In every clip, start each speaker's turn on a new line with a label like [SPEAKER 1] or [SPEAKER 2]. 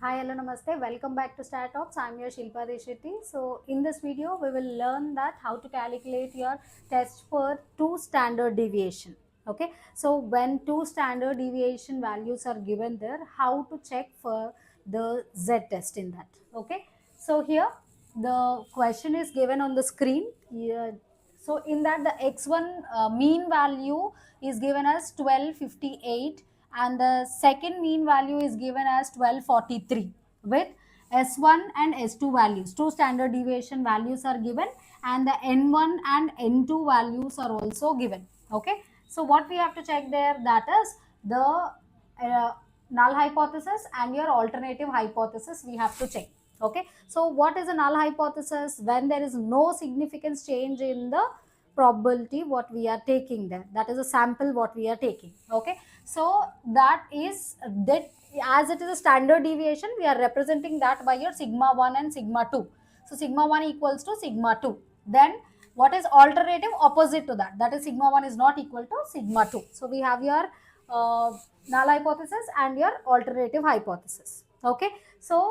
[SPEAKER 1] Hi, hello, namaste. Welcome back to StatOps. I'm your Shilpa Desheti. So, in this video, we will learn that how to calculate your test for two standard deviation. Okay. So, when two standard deviation values are given there, how to check for the Z test in that. Okay. So, here the question is given on the screen. Here, so, in that the x1 mean value is given as 1258 and the second mean value is given as 1243 with S1 and S2 values. Two standard deviation values are given and the N1 and N2 values are also given. Okay. So, what we have to check there, that is the null hypothesis and your alternative hypothesis we have to check. Okay. So, what is a null hypothesis? When there is no significance change in the probability what we are taking there, that is a sample what we are taking. Okay. So that is that, as it is a standard deviation, we are representing that by your sigma 1 and sigma 2. So sigma 1 equals to sigma 2. Then what is alternative opposite to that, that is sigma 1 is not equal to sigma 2. So we have your null hypothesis and your alternative hypothesis. Okay. So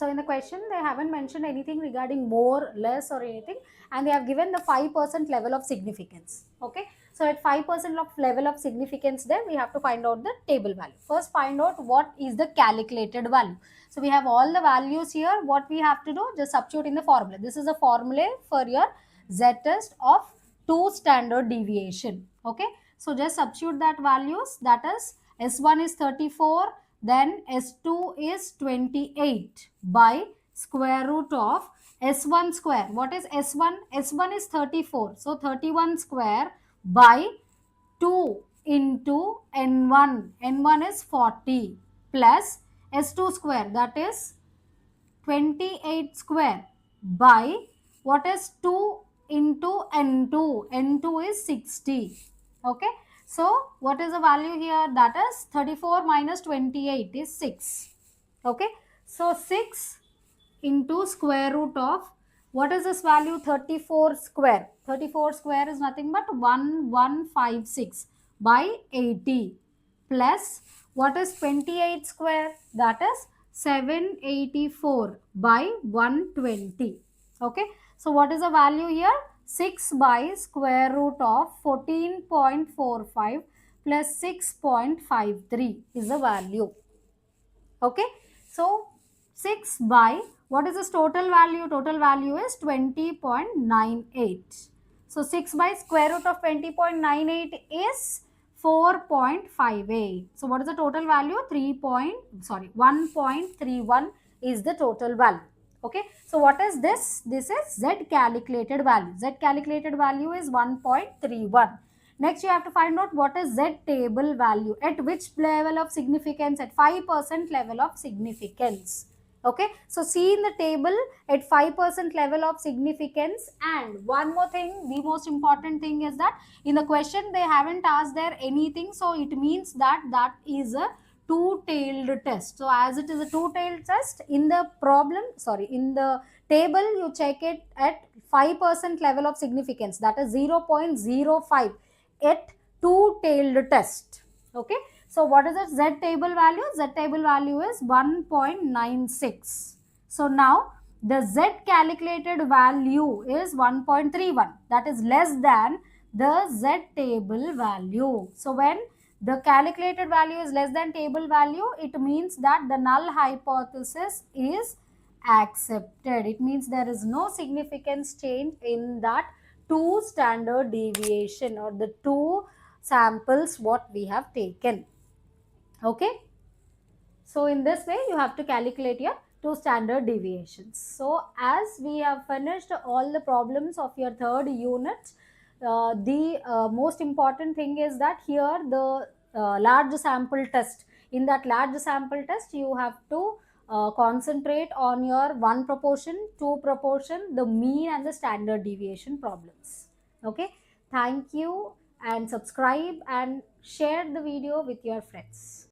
[SPEAKER 1] in the question, they haven't mentioned anything regarding more, less or anything, and they have given the 5% level of significance. Okay. So at 5% of level of significance there, we have to find out the table value. First find out what is the calculated value. So we have all the values here. What we have to do, just substitute in the formula. This is a formula for your Z test of two standard deviation. Okay. So just substitute that values, that is S1 is 34, then S2 is 28 by square root of S1 square. What is S1? S1 is 34. So 31 square by 2 into N1. N1 is 40 plus S2 square, that is 28 square by what is 2 into N2. N2 is 60. Okay. So what is the value here? That is 34 minus 28 is 6. Okay. So 6 into square root of, what is this value? 34 square. 34 square is nothing but 1156 by 80 plus what is 28 square? That is 784 by 120. Okay. So what is the value here? 6 by square root of 14.45 plus 6.53 is the value. Okay. So 6 by, what is this total value? Total value is 20.98. So 6 by square root of 20.98 is 4.58. So what is the total value? 1.31 is the total value. Okay. So what is this? This is Z calculated value. Z calculated value is 1.31. Next, you have to find out what is Z table value, at which level of significance, at 5% level of significance. Okay. So see in the table at 5% level of significance. And one more thing, the most important thing is that in the question they haven't asked there anything. So it means that that is a two-tailed test. So as it is a two-tailed test, in the in the table you check it at 5% level of significance, that is 0.05 at two-tailed test. Okay. So what is the Z table value? Z table value is 1.96. So now the Z calculated value is 1.31. That is less than the Z table value. So when the calculated value is less than table value, it means that the null hypothesis is accepted. It means there is no significance change in that two standard deviation or the two samples what we have taken. Okay. So in this way you have to calculate your two standard deviations. So as we have finished all the problems of your third unit, the most important thing is that here the large sample test. In that large sample test you have to concentrate on your one proportion, two proportion, the mean and the standard deviation problems. Okay. Thank you and subscribe and share the video with your friends.